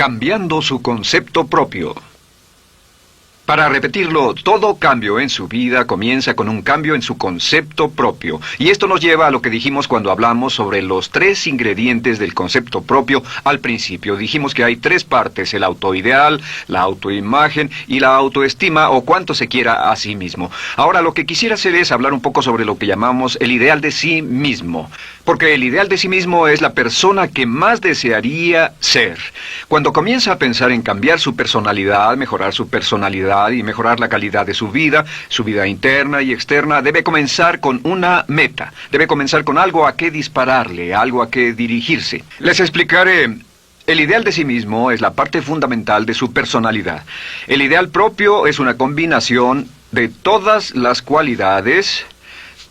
Cambiando su concepto propio. Para repetirlo, todo cambio en su vida comienza con un cambio en su concepto propio. Y esto nos lleva a lo que dijimos cuando hablamos sobre los 3 ingredientes del concepto propio al principio. Dijimos que hay 3 partes: el autoideal, la autoimagen y la autoestima, o cuánto se quiera a sí mismo. Ahora, lo que quisiera hacer es hablar un poco sobre lo que llamamos el ideal de sí mismo. Porque el ideal de sí mismo es la persona que más desearía ser. Cuando comienza a pensar en cambiar su personalidad, mejorar su personalidad y mejorar la calidad de su vida interna y externa, debe comenzar con una meta. Debe comenzar con algo a qué dispararle, algo a qué dirigirse. Les explicaré. El ideal de sí mismo es la parte fundamental de su personalidad. El ideal propio es una combinación de todas las cualidades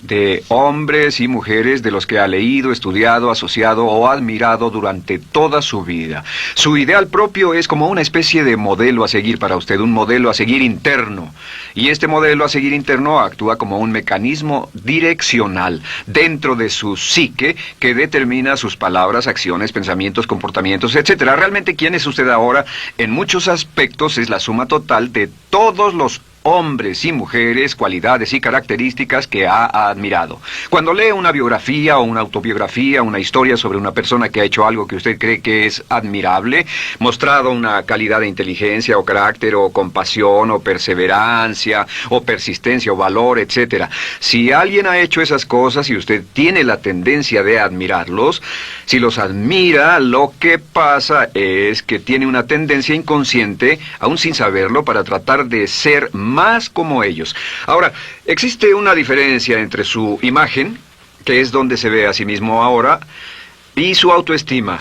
de hombres y mujeres de los que ha leído, estudiado, asociado o admirado durante toda su vida. Su ideal propio es como una especie de modelo a seguir para usted, un modelo a seguir interno. Y este modelo a seguir interno actúa como un mecanismo direccional dentro de su psique que determina sus palabras, acciones, pensamientos, comportamientos, etc. Realmente, ¿quién es usted ahora? En muchos aspectos es la suma total de todos los hombres y mujeres, cualidades y características que ha admirado. Cuando lee una biografía o una autobiografía, una historia sobre una persona que ha hecho algo que usted cree que es admirable, mostrado una calidad de inteligencia o carácter o compasión o perseverancia o persistencia o valor, etc. Si alguien ha hecho esas cosas y usted tiene la tendencia de admirarlos, si los admira, lo que pasa es que tiene una tendencia inconsciente, aún sin saberlo, para tratar de ser más como ellos. Ahora, existe una diferencia entre su imagen, que es donde se ve a sí mismo ahora, y su autoestima,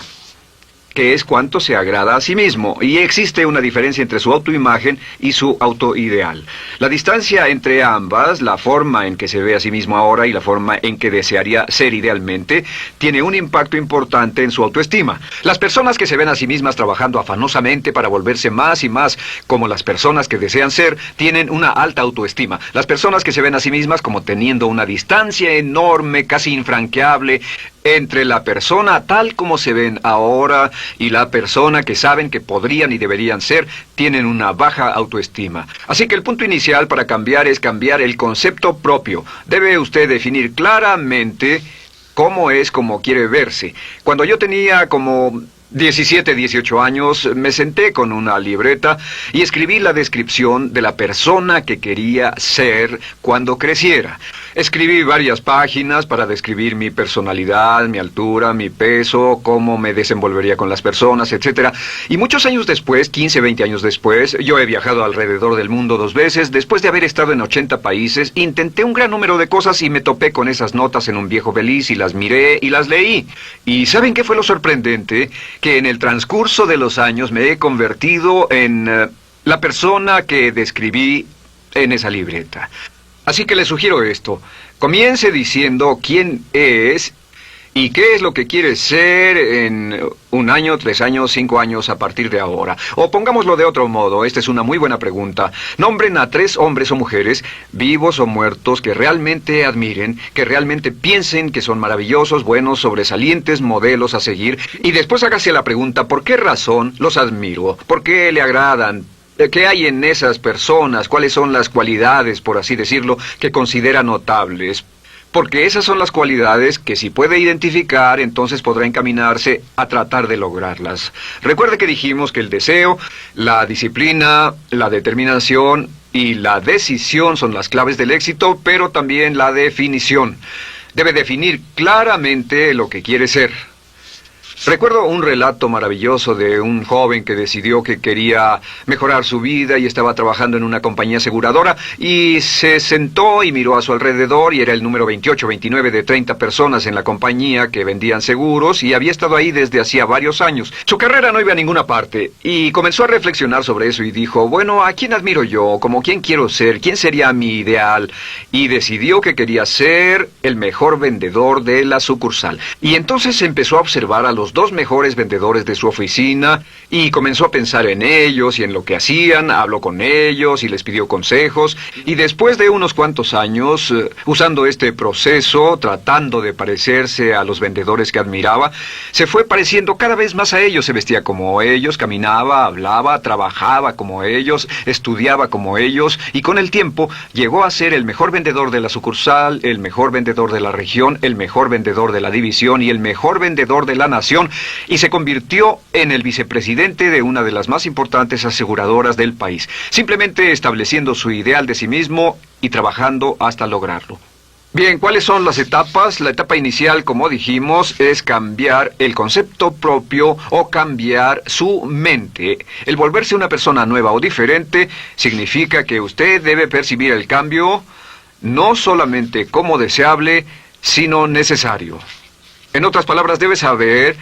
que es cuánto se agrada a sí mismo. Y existe una diferencia entre su autoimagen y su autoideal. La distancia entre ambas, la forma en que se ve a sí mismo ahora y la forma en que desearía ser idealmente, tiene un impacto importante en su autoestima. Las personas que se ven a sí mismas trabajando afanosamente para volverse más y más como las personas que desean ser, tienen una alta autoestima. Las personas que se ven a sí mismas como teniendo una distancia enorme, casi infranqueable, entre la persona tal como se ven ahora y la persona que saben que podrían y deberían ser, tienen una baja autoestima. Así que el punto inicial para cambiar es cambiar el concepto propio. Debe usted definir claramente cómo es como quiere verse. Cuando yo tenía como 17, 18 años, me senté con una libreta y escribí la descripción de la persona que quería ser cuando creciera. Escribí varias páginas para describir mi personalidad, mi altura, mi peso, cómo me desenvolvería con las personas, etc. Y muchos años después, 15, 20 años después, yo he viajado alrededor del mundo 2 veces. Después de haber estado en 80 países, intenté un gran número de cosas y me topé con esas notas en un viejo Belize y las miré y las leí. ¿Y saben qué fue lo sorprendente? Que en el transcurso de los años me he convertido en la persona que describí en esa libreta. Así que le sugiero esto. Comience diciendo quién es y qué es lo que quiere ser en 1 año, 3 años, 5 años a partir de ahora. O pongámoslo de otro modo, esta es una muy buena pregunta. Nombren a 3 hombres o mujeres, vivos o muertos, que realmente admiren, que realmente piensen que son maravillosos, buenos, sobresalientes, modelos a seguir. Y después hágase la pregunta, ¿por qué razón los admiro? ¿Por qué le agradan? ¿Qué hay en esas personas? ¿Cuáles son las cualidades, por así decirlo, que considera notables? Porque esas son las cualidades que si puede identificar, entonces podrá encaminarse a tratar de lograrlas. Recuerde que dijimos que el deseo, la disciplina, la determinación y la decisión son las claves del éxito, pero también la definición. Debe definir claramente lo que quiere ser. Recuerdo un relato maravilloso de un joven que decidió que quería mejorar su vida y estaba trabajando en una compañía aseguradora y se sentó y miró a su alrededor y era el número 28, 29 de 30 personas en la compañía que vendían seguros y había estado ahí desde hacía varios años. Su carrera no iba a ninguna parte y comenzó a reflexionar sobre eso y dijo, bueno, ¿a quién admiro yo? ¿Cómo quién quiero ser? ¿Quién sería mi ideal? Y decidió que quería ser el mejor vendedor de la sucursal. Y entonces empezó a observar a los los dos mejores vendedores de su oficina y comenzó a pensar en ellos y en lo que hacían, habló con ellos y les pidió consejos. Y después de unos cuantos años, usando este proceso, tratando de parecerse a los vendedores que admiraba, se fue pareciendo cada vez más a ellos. Se vestía como ellos, caminaba, hablaba, trabajaba como ellos, estudiaba como ellos, y con el tiempo llegó a ser el mejor vendedor de la sucursal, el mejor vendedor de la región, el mejor vendedor de la división y el mejor vendedor de la nación, y se convirtió en el vicepresidente de una de las más importantes aseguradoras del país, simplemente estableciendo su ideal de sí mismo y trabajando hasta lograrlo. Bien, ¿cuáles son las etapas? La etapa inicial, como dijimos, es cambiar el concepto propio o cambiar su mente. El volverse una persona nueva o diferente significa que usted debe percibir el cambio no solamente como deseable, sino necesario. En otras palabras, debe saber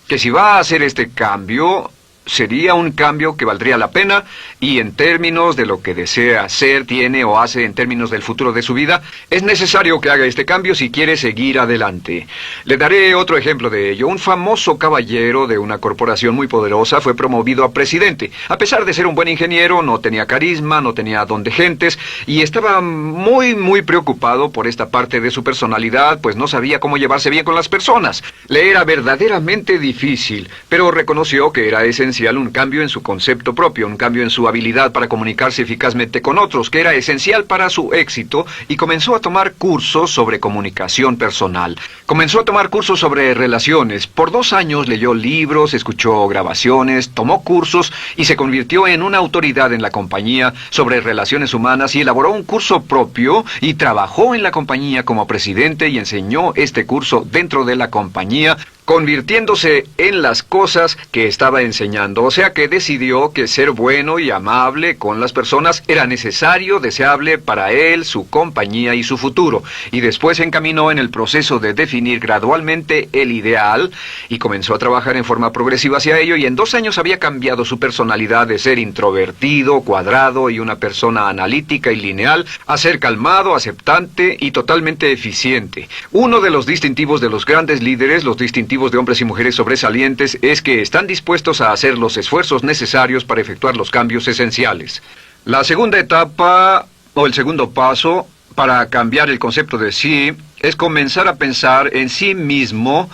que si va a hacer este cambio, sería un cambio que valdría la pena, y en términos de lo que desea hacer, tiene o hace en términos del futuro de su vida, es necesario que haga este cambio si quiere seguir adelante. Le daré otro ejemplo de ello. Un famoso caballero de una corporación muy poderosa fue promovido a presidente. A pesar de ser un buen ingeniero, no tenía carisma, no tenía don de gentes, y estaba muy preocupado por esta parte de su personalidad, pues no sabía cómo llevarse bien con las personas. Le era verdaderamente difícil, pero reconoció que era esencial un cambio en su concepto propio, un cambio en su habilidad para comunicarse eficazmente con otros, que era esencial para su éxito, y comenzó a tomar cursos sobre comunicación personal. Comenzó a tomar cursos sobre relaciones. Por 2 años leyó libros, escuchó grabaciones, tomó cursos y se convirtió en una autoridad en la compañía sobre relaciones humanas, y elaboró un curso propio y trabajó en la compañía como presidente y enseñó este curso dentro de la compañía, convirtiéndose en las cosas que estaba enseñando. O sea que decidió que ser bueno y amable con las personas era necesario, deseable para él, su compañía y su futuro. Y después se encaminó en el proceso de definir gradualmente el ideal y comenzó a trabajar en forma progresiva hacia ello, y en 2 años había cambiado su personalidad de ser introvertido, cuadrado y una persona analítica y lineal a ser calmado, aceptante y totalmente eficiente. Uno de los distintivos de los grandes líderes, los distintivos de hombres y mujeres sobresalientes, es que están dispuestos a hacer los esfuerzos necesarios para efectuar los cambios esenciales. La segunda etapa, o el segundo paso, para cambiar el concepto de sí, es comenzar a pensar en sí mismo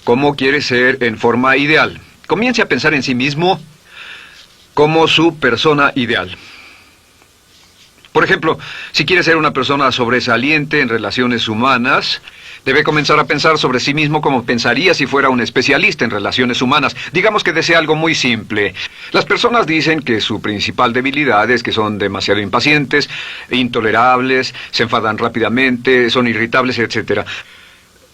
como quiere ser en forma ideal. Comience a pensar en sí mismo como su persona ideal. Por ejemplo, si quiere ser una persona sobresaliente en relaciones humanas, debe comenzar a pensar sobre sí mismo como pensaría si fuera un especialista en relaciones humanas. Digamos que desea algo muy simple. Las personas dicen que su principal debilidad es que son demasiado impacientes, intolerables, se enfadan rápidamente, son irritables, etc.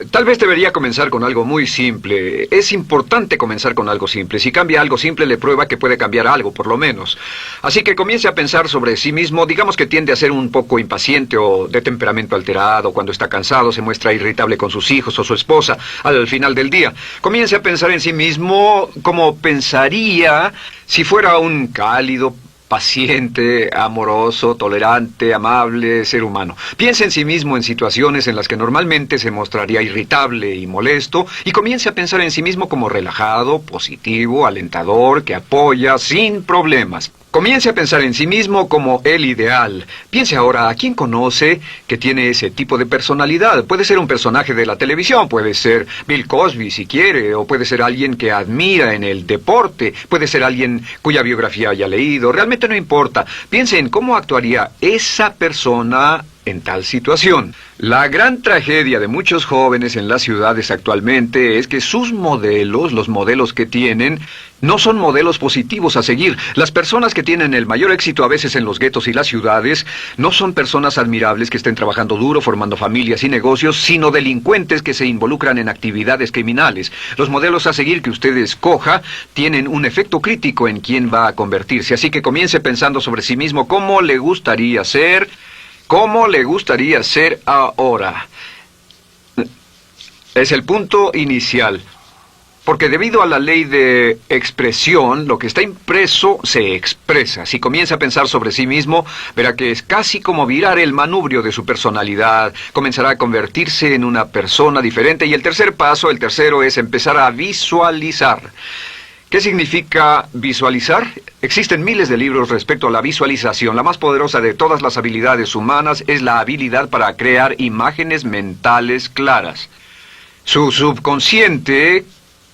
Tal vez debería comenzar con algo muy simple. Es importante comenzar con algo simple. Si cambia algo simple, le prueba que puede cambiar algo, por lo menos. Así que comience a pensar sobre sí mismo. Digamos que tiende a ser un poco impaciente o de temperamento alterado. Cuando está cansado, se muestra irritable con sus hijos o su esposa al final del día. Comience a pensar en sí mismo como pensaría si fuera un cálido, paciente, amoroso, tolerante, amable ser humano. Piense en sí mismo en situaciones en las que normalmente se mostraría irritable y molesto, y comience a pensar en sí mismo como relajado, positivo, alentador, que apoya sin problemas. Comience a pensar en sí mismo como el ideal. Piense ahora a quién conoce que tiene ese tipo de personalidad. Puede ser un personaje de la televisión, puede ser Bill Cosby si quiere, o puede ser alguien que admira en el deporte, puede ser alguien cuya biografía haya leído. Realmente no importa. Piense en cómo actuaría esa persona en tal situación. La gran tragedia de muchos jóvenes en las ciudades actualmente es que sus modelos, los modelos que tienen, no son modelos positivos a seguir. Las personas que tienen el mayor éxito a veces en los guetos y las ciudades no son personas admirables que estén trabajando duro, formando familias y negocios, sino delincuentes que se involucran en actividades criminales. Los modelos a seguir que usted escoja tienen un efecto crítico en quién va a convertirse. Así que comience pensando sobre sí mismo cómo le gustaría ser. ¿Cómo le gustaría ser ahora? Es el punto inicial. Porque debido a la ley de expresión, lo que está impreso se expresa. Si comienza a pensar sobre sí mismo, verá que es casi como virar el manubrio de su personalidad. Comenzará a convertirse en una persona diferente. Y el tercero es empezar a visualizar. ¿Qué significa visualizar? Existen miles de libros respecto a la visualización. La más poderosa de todas las habilidades humanas es la habilidad para crear imágenes mentales claras. Su subconsciente,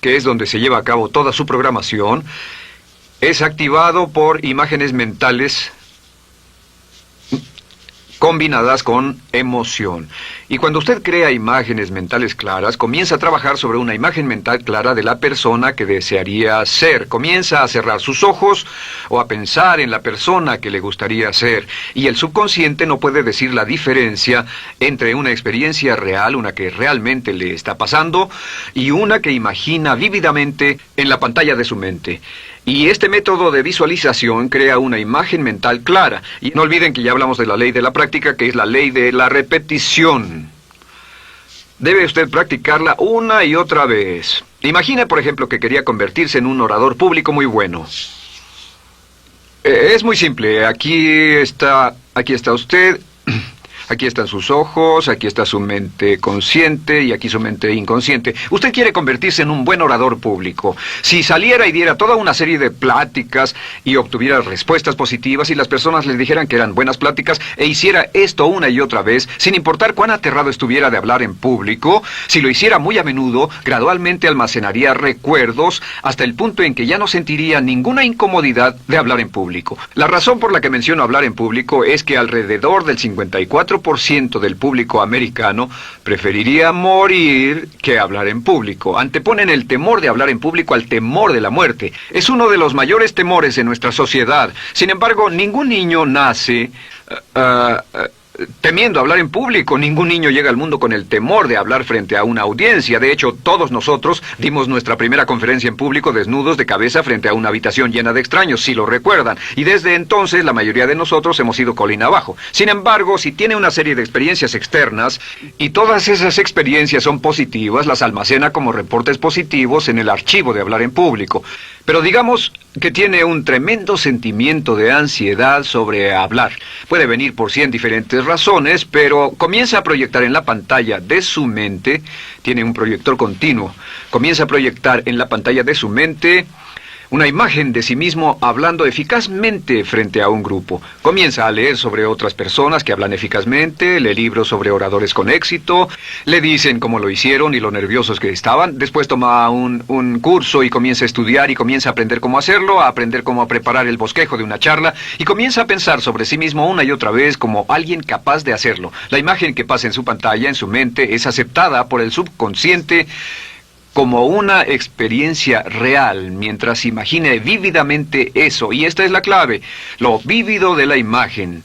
que es donde se lleva a cabo toda su programación, es activado por imágenes mentales combinadas con emoción. Y cuando usted crea imágenes mentales claras, comienza a trabajar sobre una imagen mental clara de la persona que desearía ser. Comienza a cerrar sus ojos o a pensar en la persona que le gustaría ser. Y el subconsciente no puede decir la diferencia entre una experiencia real, una que realmente le está pasando, y una que imagina vívidamente en la pantalla de su mente. Y este método de visualización crea una imagen mental clara. Y no olviden que ya hablamos de la ley de la práctica, que es la ley de la repetición. Debe usted practicarla una y otra vez. Imagine, por ejemplo, que quería convertirse en un orador público muy bueno. Es muy simple. Aquí está usted. Aquí están sus ojos, aquí está su mente consciente y aquí su mente inconsciente. Usted quiere convertirse en un buen orador público. Si saliera y diera toda una serie de pláticas y obtuviera respuestas positivas y las personas le dijeran que eran buenas pláticas e hiciera esto una y otra vez, sin importar cuán aterrado estuviera de hablar en público, si lo hiciera muy a menudo, gradualmente almacenaría recuerdos hasta el punto en que ya no sentiría ninguna incomodidad de hablar en público. La razón por la que menciono hablar en público es que alrededor del 54% del público americano preferiría morir que hablar en público. Anteponen el temor de hablar en público al temor de la muerte. Es uno de los mayores temores en nuestra sociedad. Sin embargo, ningún niño nace temiendo hablar en público. Ningún niño llega al mundo con el temor de hablar frente a una audiencia. De hecho, todos nosotros dimos nuestra primera conferencia en público desnudos de cabeza frente a una habitación llena de extraños, si lo recuerdan. Y desde entonces la mayoría de nosotros hemos ido colina abajo. Sin embargo, si tiene una serie de experiencias externas y todas esas experiencias son positivas, las almacena como reportes positivos en el archivo de hablar en público. Pero digamos que tiene un tremendo sentimiento de ansiedad sobre hablar. Puede venir por 100 diferentes razones, pero comienza a proyectar en la pantalla de su mente, tiene un proyector continuo, comienza a proyectar en la pantalla de su mente una imagen de sí mismo hablando eficazmente frente a un grupo. Comienza a leer sobre otras personas que hablan eficazmente, lee libros sobre oradores con éxito, le dicen cómo lo hicieron y lo nerviosos que estaban. Después toma un curso y comienza a estudiar y comienza a aprender cómo hacerlo, a aprender cómo preparar el bosquejo de una charla y comienza a pensar sobre sí mismo una y otra vez como alguien capaz de hacerlo. La imagen que pasa en su pantalla, en su mente, es aceptada por el subconsciente como una experiencia real, mientras imagine vívidamente eso. Y esta es la clave, lo vívido de la imagen.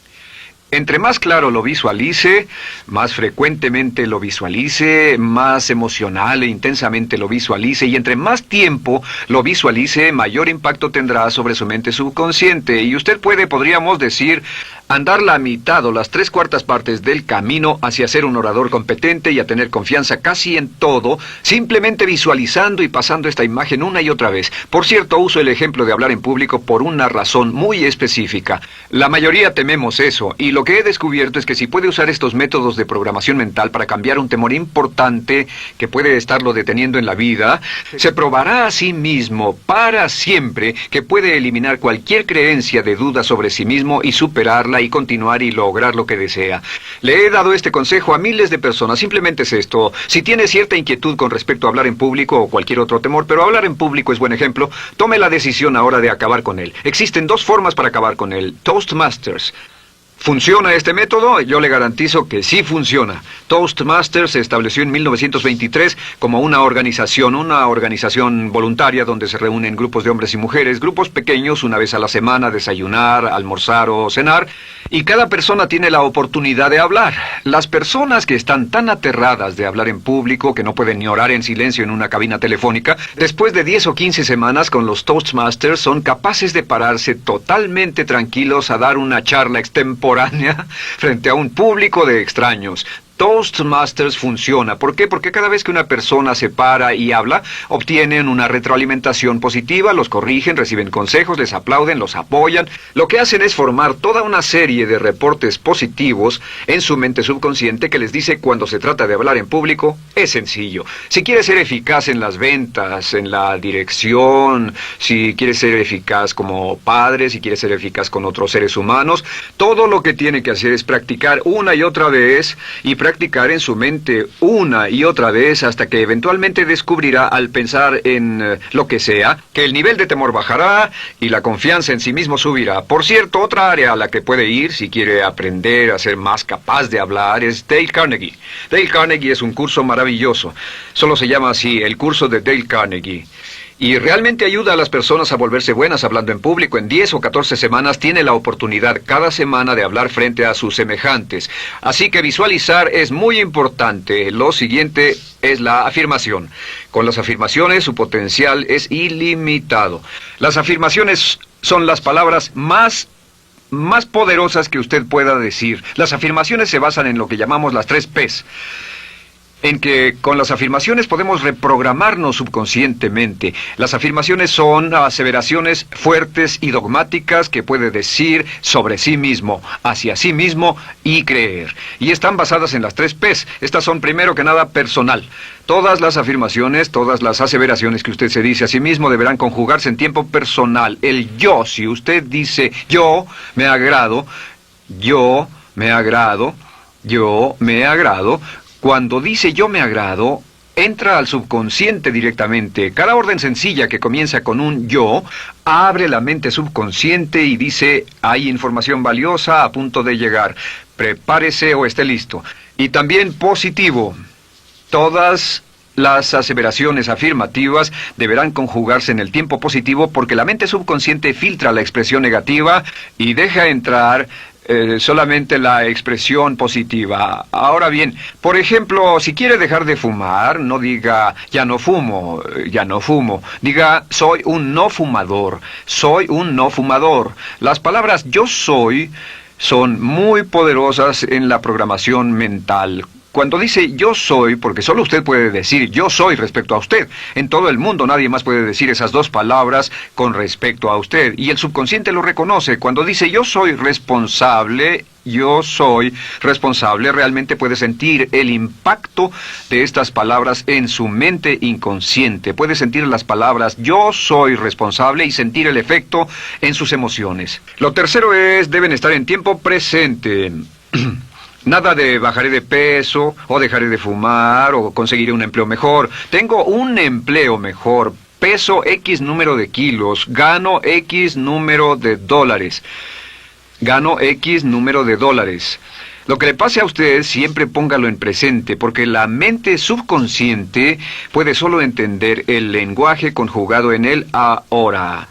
Entre más claro lo visualice, más frecuentemente lo visualice, más emocional e intensamente lo visualice, y entre más tiempo lo visualice, mayor impacto tendrá sobre su mente subconsciente. Y usted podríamos decir, andar la mitad o las 3/4 partes del camino hacia ser un orador competente y a tener confianza casi en todo, simplemente visualizando y pasando esta imagen una y otra vez. Por cierto, uso el ejemplo de hablar en público por una razón muy específica. La mayoría tememos eso, y lo que he descubierto es que si puede usar estos métodos de programación mental para cambiar un temor importante que puede estarlo deteniendo en la vida, se probará a sí mismo para siempre que puede eliminar cualquier creencia de duda sobre sí mismo y superarla y continuar y lograr lo que desea. Le he dado este consejo a miles de personas. Simplemente es esto: si tiene cierta inquietud con respecto a hablar en público o cualquier otro temor, pero hablar en público es buen ejemplo, tome la decisión ahora de acabar con él. Existen 2 formas para acabar con él. Toastmasters. ¿Funciona este método? Yo le garantizo que sí funciona. Toastmasters se estableció en 1923 como una organización voluntaria donde se reúnen grupos de hombres y mujeres, grupos pequeños, una vez a la semana, desayunar, almorzar o cenar, y cada persona tiene la oportunidad de hablar. Las personas que están tan aterradas de hablar en público que no pueden ni orar en silencio en una cabina telefónica, después de 10 o 15 semanas con los Toastmasters son capaces de pararse totalmente tranquilos a dar una charla extemporánea frente a un público de extraños. Toastmasters funciona. ¿Por qué? Porque cada vez que una persona se para y habla, obtienen una retroalimentación positiva, los corrigen, reciben consejos, les aplauden, los apoyan. Lo que hacen es formar toda una serie de reportes positivos en su mente subconsciente que les dice cuando se trata de hablar en público, es sencillo. Si quieres ser eficaz en las ventas, en la dirección, si quieres ser eficaz como padre, si quieres ser eficaz con otros seres humanos, todo lo que tiene que hacer es practicar una y otra vez y practicar en su mente una y otra vez hasta que eventualmente descubrirá al pensar en lo que sea, que el nivel de temor bajará y la confianza en sí mismo subirá. Por cierto, otra área a la que puede ir si quiere aprender a ser más capaz de hablar es Dale Carnegie. Dale Carnegie es un curso maravilloso. Solo se llama así, el curso de Dale Carnegie. Y realmente ayuda a las personas a volverse buenas hablando en público. En 10 o 14 semanas tiene la oportunidad cada semana de hablar frente a sus semejantes. Así que visualizar es muy importante. Lo siguiente es la afirmación. Con las afirmaciones su potencial es ilimitado. Las afirmaciones son las palabras más poderosas que usted pueda decir. Las afirmaciones se basan en lo que llamamos las 3 Ps. En que con las afirmaciones podemos reprogramarnos subconscientemente. Las afirmaciones son aseveraciones fuertes y dogmáticas que puede decir sobre sí mismo, hacia sí mismo y creer. Y están basadas en las 3 Ps. Estas son primero que nada personal. Todas las afirmaciones, todas las aseveraciones que usted se dice a sí mismo deberán conjugarse en tiempo personal. El yo, si usted dice yo me agrado, yo me agrado, yo me agrado. Cuando dice yo me agrado, entra al subconsciente directamente. Cada orden sencilla que comienza con un yo, abre la mente subconsciente y dice, hay información valiosa a punto de llegar. Prepárese o esté listo. Y también positivo. Todas las aseveraciones afirmativas deberán conjugarse en el tiempo positivo porque la mente subconsciente filtra la expresión negativa y deja entrar solamente la expresión positiva. Ahora bien, por ejemplo, si quiere dejar de fumar, no diga ya no fumo, ya no fumo. Diga soy un no fumador, soy un no fumador. Las palabras yo soy son muy poderosas en la programación mental. Cuando dice yo soy, porque solo usted puede decir yo soy respecto a usted. En todo el mundo nadie más puede decir esas 2 palabras con respecto a usted. Y el subconsciente lo reconoce. Cuando dice yo soy responsable, realmente puede sentir el impacto de estas palabras en su mente inconsciente. Puede sentir las palabras yo soy responsable y sentir el efecto en sus emociones. Lo tercero es, deben estar en tiempo presente. Nada de bajaré de peso, o dejaré de fumar, o conseguiré un empleo mejor. Tengo un empleo mejor, peso X número de kilos, gano X número de dólares. Gano X número de dólares. Lo que le pase a usted, siempre póngalo en presente, porque la mente subconsciente puede solo entender el lenguaje conjugado en el ahora.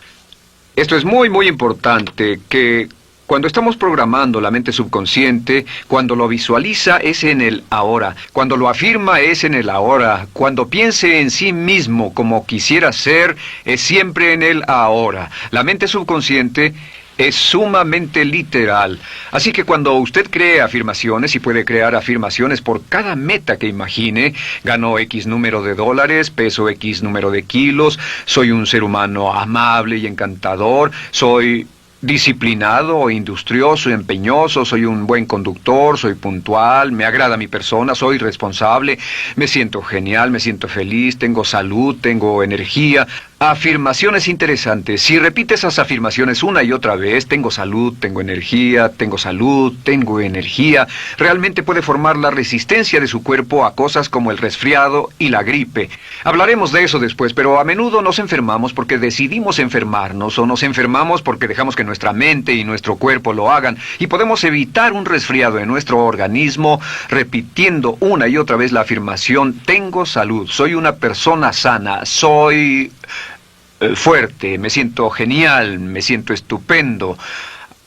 Esto es muy, muy importante, que cuando estamos programando la mente subconsciente, cuando lo visualiza es en el ahora, cuando lo afirma es en el ahora, cuando piense en sí mismo como quisiera ser, es siempre en el ahora. La mente subconsciente es sumamente literal. Así que cuando usted cree afirmaciones, y puede crear afirmaciones por cada meta que imagine, ganó X número de dólares, peso X número de kilos, soy un ser humano amable y encantador, soy disciplinado, industrioso, empeñoso, soy un buen conductor, soy puntual, me agrada mi persona, soy responsable, me siento genial, me siento feliz, tengo salud, tengo energía. Afirmaciones interesantes. Si repite esas afirmaciones una y otra vez, tengo salud, tengo energía, tengo salud, tengo energía, realmente puede formar la resistencia de su cuerpo a cosas como el resfriado y la gripe. Hablaremos de eso después, pero a menudo nos enfermamos porque decidimos enfermarnos, o nos enfermamos porque dejamos que nuestra mente y nuestro cuerpo lo hagan, y podemos evitar un resfriado en nuestro organismo repitiendo una y otra vez la afirmación, tengo salud, soy una persona sana, soy fuerte, me siento genial, me siento estupendo.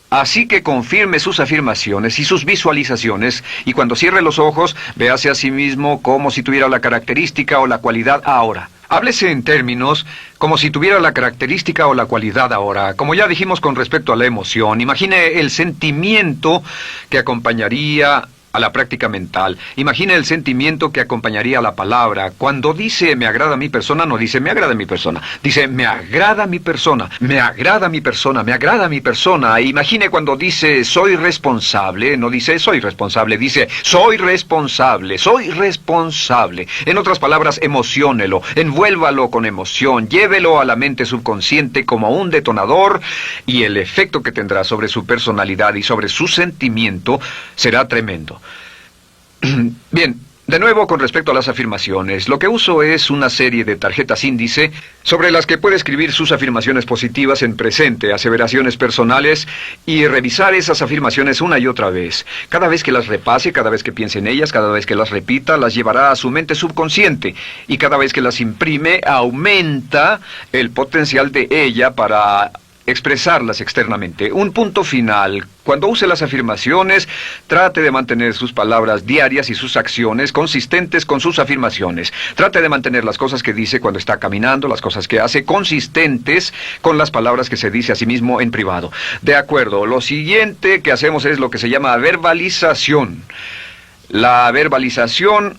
Así que confirme sus afirmaciones y sus visualizaciones, y cuando cierre los ojos, véase a sí mismo como si tuviera la característica o la cualidad ahora. Háblese en términos como si tuviera la característica o la cualidad ahora. Como ya dijimos con respecto a la emoción, imagine el sentimiento que acompañaría a la práctica mental. Imagina el sentimiento que acompañaría a la palabra. Cuando dice me agrada mi persona, no dice me agrada mi persona. Dice me agrada mi persona, me agrada mi persona, me agrada mi persona. Imagine cuando dice soy responsable, no dice soy responsable, dice soy responsable, soy responsable. En otras palabras, emociónelo, envuélvalo con emoción, llévelo a la mente subconsciente como un detonador y el efecto que tendrá sobre su personalidad y sobre su sentimiento será tremendo. Bien, de nuevo con respecto a las afirmaciones, lo que uso es una serie de tarjetas índice sobre las que puede escribir sus afirmaciones positivas en presente, aseveraciones personales y revisar esas afirmaciones una y otra vez. Cada vez que las repase, cada vez que piense en ellas, cada vez que las repita, las llevará a su mente subconsciente y cada vez que las imprime, aumenta el potencial de ella para expresarlas externamente. Un punto final. Cuando use las afirmaciones, trate de mantener sus palabras diarias y sus acciones consistentes con sus afirmaciones. Trate de mantener las cosas que dice cuando está caminando, las cosas que hace, consistentes con las palabras que se dice a sí mismo en privado. De acuerdo, lo siguiente que hacemos es lo que se llama verbalización. La verbalización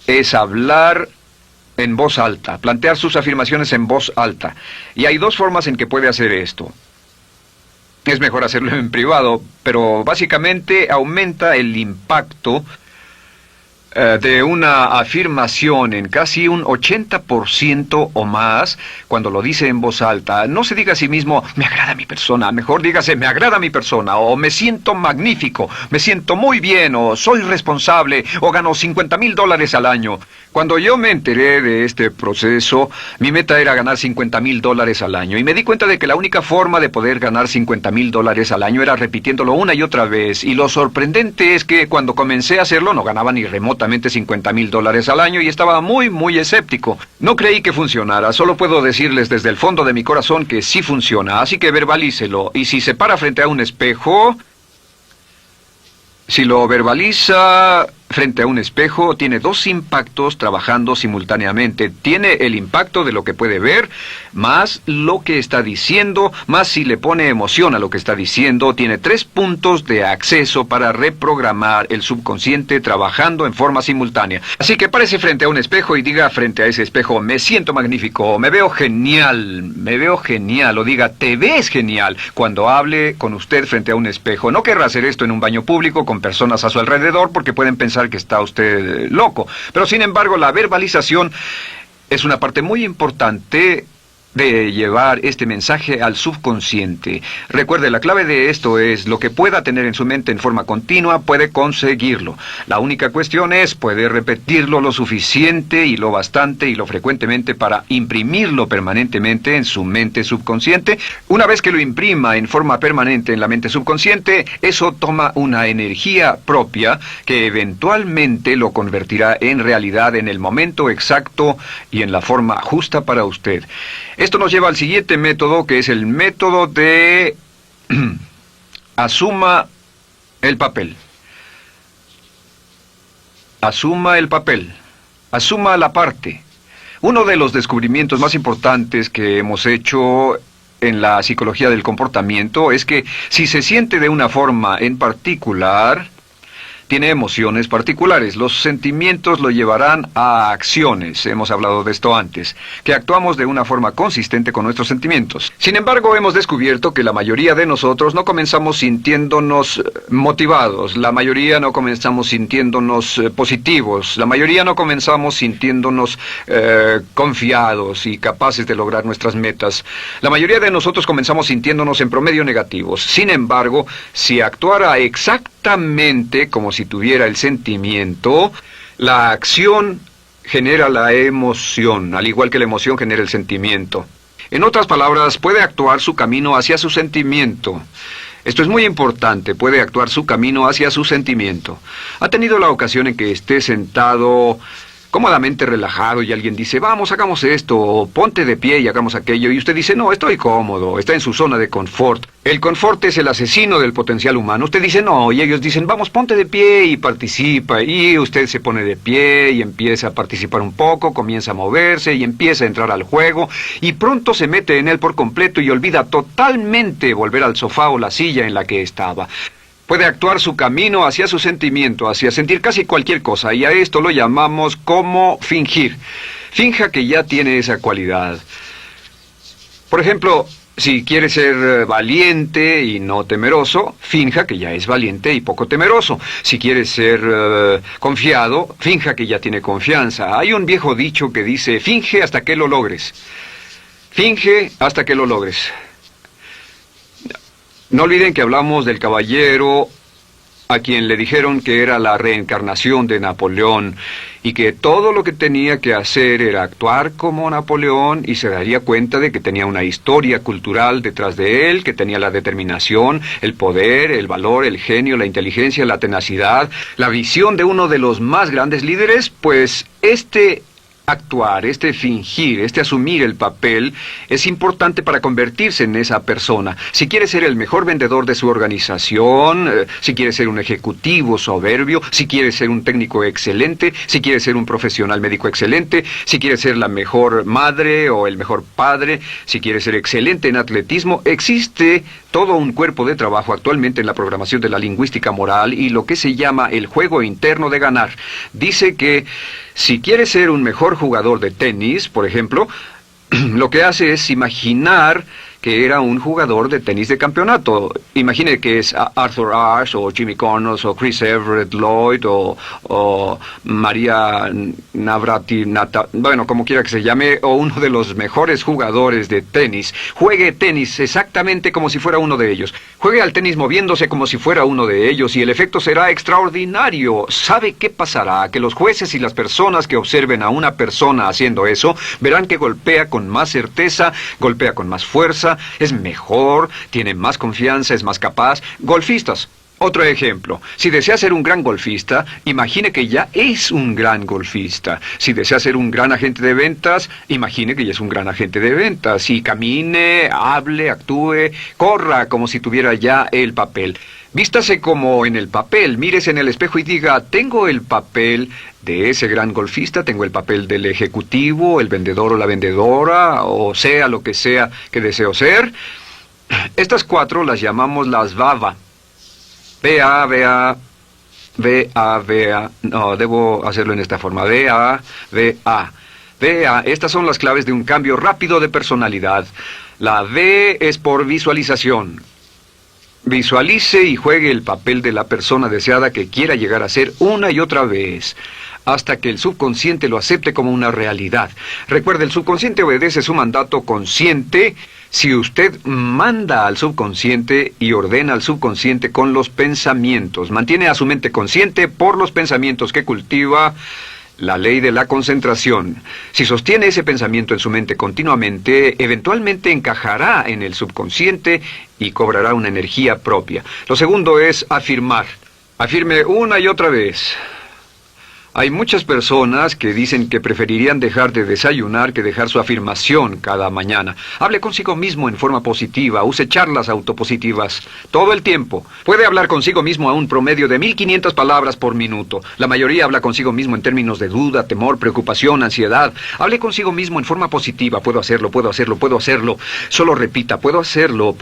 es hablar en voz alta, plantear sus afirmaciones en voz alta. Y hay dos formas en que puede hacer esto. Es mejor hacerlo en privado, pero básicamente aumenta el impacto de una afirmación en casi un 80% o más cuando lo dice en voz alta. No se diga a sí mismo, me agrada mi persona, mejor dígase, me agrada mi persona, o me siento magnífico, me siento muy bien, o soy responsable, o gano $50,000 al año. Cuando yo me enteré de este proceso, mi meta era ganar $50,000 al año, y me di cuenta de que la única forma de poder ganar $50,000 al año era repitiéndolo una y otra vez, y lo sorprendente es que cuando comencé a hacerlo no ganaba ni remotamente $50,000 al año y estaba muy escéptico. No creí que funcionara, solo puedo decirles desde el fondo de mi corazón que sí funciona, así que verbalícelo, y si se para frente a un espejo, si lo verbaliza frente a un espejo, tiene dos impactos trabajando simultáneamente. Tiene el impacto de lo que puede ver, más lo que está diciendo, más si le pone emoción a lo que está diciendo. Tiene 3 puntos de acceso para reprogramar el subconsciente trabajando en forma simultánea. Así que párese frente a un espejo y diga frente a ese espejo, me siento magnífico, me veo genial, o diga, te ves genial, cuando hable con usted frente a un espejo. No querrá hacer esto en un baño público con personas a su alrededor porque pueden pensar que está usted loco. Pero sin embargo, la verbalización es una parte muy importante de llevar este mensaje al subconsciente. Recuerde, la clave de esto es lo que pueda tener en su mente en forma continua, puede conseguirlo. La única cuestión es, puede repetirlo lo suficiente y lo bastante y lo frecuentemente para imprimirlo permanentemente en su mente subconsciente. Una vez que lo imprima en forma permanente en la mente subconsciente, eso toma una energía propia que eventualmente lo convertirá en realidad en el momento exacto y en la forma justa para usted. Esto nos lleva al siguiente método, que es el método de asuma el papel. Asuma el papel. Asuma la parte. Uno de los descubrimientos más importantes que hemos hecho en la psicología del comportamiento es que si se siente de una forma en particular, tiene emociones particulares. Los sentimientos lo llevarán a acciones, hemos hablado de esto antes, que actuamos de una forma consistente con nuestros sentimientos. Sin embargo, hemos descubierto que la mayoría de nosotros no comenzamos sintiéndonos motivados, la mayoría no comenzamos sintiéndonos positivos, la mayoría no comenzamos sintiéndonos confiados y capaces de lograr nuestras metas. La mayoría de nosotros comenzamos sintiéndonos en promedio negativos. Sin embargo, si actuara exactamente como si tuviera el sentimiento, la acción genera la emoción, al igual que la emoción genera el sentimiento. En otras palabras, puede actuar su camino hacia su sentimiento. Esto es muy importante, puede actuar su camino hacia su sentimiento. ¿Ha tenido la ocasión en que esté sentado cómodamente relajado y alguien dice, vamos, hagamos esto, o ponte de pie y hagamos aquello, y usted dice, no, estoy cómodo, está en su zona de confort? El confort es el asesino del potencial humano. Usted dice, no, y ellos dicen, vamos, ponte de pie y participa, y usted se pone de pie y empieza a participar un poco, comienza a moverse y empieza a entrar al juego, y pronto se mete en él por completo y olvida totalmente volver al sofá o la silla en la que estaba. Puede actuar su camino hacia su sentimiento, hacia sentir casi cualquier cosa, y a esto lo llamamos como fingir. Finja que ya tiene esa cualidad. Por ejemplo, si quiere ser valiente y no temeroso, finja que ya es valiente y poco temeroso. Si quiere ser confiado, finja que ya tiene confianza. Hay un viejo dicho que dice, finge hasta que lo logres. Finge hasta que lo logres. No olviden que hablamos del caballero a quien le dijeron que era la reencarnación de Napoleón y que todo lo que tenía que hacer era actuar como Napoleón y se daría cuenta de que tenía una historia cultural detrás de él, que tenía la determinación, el poder, el valor, el genio, la inteligencia, la tenacidad, la visión de uno de los más grandes líderes. Pues actuar, fingir, asumir el papel es importante para convertirse en esa persona. Si quiere ser el mejor vendedor de su organización, si quiere ser un ejecutivo soberbio, si quiere ser un técnico excelente, si quiere ser un profesional médico excelente, si quiere ser la mejor madre o el mejor padre, si quiere ser excelente en atletismo, existe todo un cuerpo de trabajo actualmente en la programación de la lingüística moral y lo que se llama el juego interno de ganar. Dice que si quiere ser un mejor jugador de tenis, por ejemplo, lo que hace es imaginar que era un jugador de tenis de campeonato. Imagine que es Arthur Ashe, o Jimmy Connors, o Chris Everett Lloyd, o María Navratilova, bueno, como quiera que se llame, o uno de los mejores jugadores de tenis. Juegue tenis exactamente como si fuera uno de ellos. Juegue al tenis moviéndose como si fuera uno de ellos y el efecto será extraordinario. ¿Sabe qué pasará? Que los jueces y las personas que observen a una persona haciendo eso verán que golpea con más certeza, golpea con más fuerza, es mejor, tiene más confianza, es más capaz. Golfistas. Otro ejemplo. Si desea ser un gran golfista, imagine que ya es un gran golfista. Si desea ser un gran agente de ventas, imagine que ya es un gran agente de ventas. Y camine, hable, actúe, corra como si tuviera ya el papel. Vístase como en el papel, mírese en el espejo y diga, tengo el papel de ese gran golfista, tengo el papel del ejecutivo, el vendedor o la vendedora, o sea lo que sea que deseo ser. Estas 4 las llamamos las VAVA. V-A, no, debo hacerlo en esta forma, V-A. Estas son las claves de un cambio rápido de personalidad. La V es por visualización. Visualice y juegue el papel de la persona deseada que quiera llegar a ser una y otra vez, hasta que el subconsciente lo acepte como una realidad. Recuerde, el subconsciente obedece su mandato consciente. Si usted manda al subconsciente y ordena al subconsciente con los pensamientos, mantiene a su mente consciente por los pensamientos que cultiva, la ley de la concentración. Si sostiene ese pensamiento en su mente continuamente, eventualmente encajará en el subconsciente y cobrará una energía propia. Lo segundo es afirmar. Afirme una y otra vez. Hay muchas personas que dicen que preferirían dejar de desayunar que dejar su afirmación cada mañana. Hable consigo mismo en forma positiva, use charlas autopositivas todo el tiempo. Puede hablar consigo mismo a un promedio de 1500 palabras por minuto. La mayoría habla consigo mismo en términos de duda, temor, preocupación, ansiedad. Hable consigo mismo en forma positiva. Puedo hacerlo, puedo hacerlo, puedo hacerlo. Solo repita, puedo hacerlo,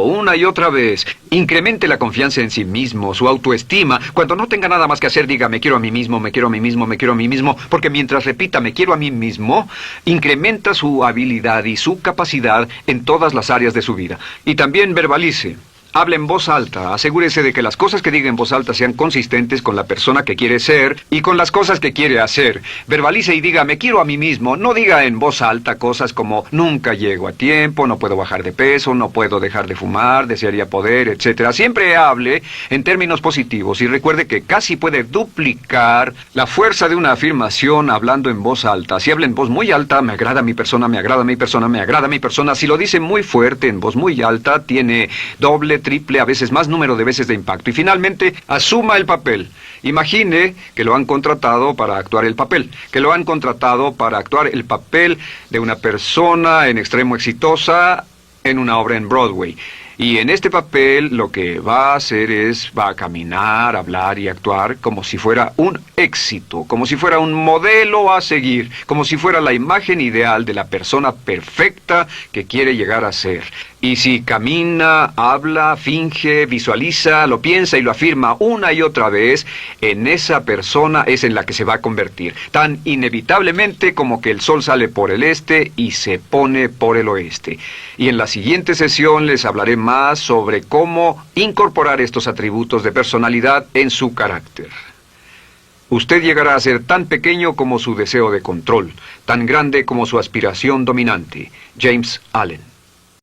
una y otra vez. Incremente la confianza en sí mismo, su autoestima. Cuando no tenga nada más que hacer, diga, me quiero a mí mismo, me quiero a mí mismo, me quiero a mí mismo, porque mientras repita me quiero a mí mismo, incrementa su habilidad y su capacidad en todas las áreas de su vida. Y también verbalice. Hable en voz alta, asegúrese de que las cosas que diga en voz alta sean consistentes con la persona que quiere ser y con las cosas que quiere hacer. Verbalice y diga, me quiero a mí mismo. No diga en voz alta cosas como, nunca llego a tiempo, no puedo bajar de peso, no puedo dejar de fumar, desearía poder, etc. Siempre hable en términos positivos y recuerde que casi puede duplicar la fuerza de una afirmación hablando en voz alta. Si habla en voz muy alta, me agrada mi persona, me agrada mi persona, me agrada mi persona. Si lo dice muy fuerte, en voz muy alta, tiene doble, triple, a veces más número de veces de impacto. Y finalmente, asuma el papel. Imagine que lo han contratado para actuar el papel, que lo han contratado para actuar el papel de una persona en extremo exitosa en una obra en Broadway. Y en este papel lo que va a hacer va a caminar, hablar y actuar como si fuera un éxito, como si fuera un modelo a seguir, como si fuera la imagen ideal de la persona perfecta que quiere llegar a ser. Y si camina, habla, finge, visualiza, lo piensa y lo afirma una y otra vez, en esa persona es en la que se va a convertir, tan inevitablemente como que el sol sale por el este y se pone por el oeste. Y en la siguiente sesión les hablaré más sobre cómo incorporar estos atributos de personalidad en su carácter. Usted llegará a ser tan pequeño como su deseo de control, tan grande como su aspiración dominante. James Allen.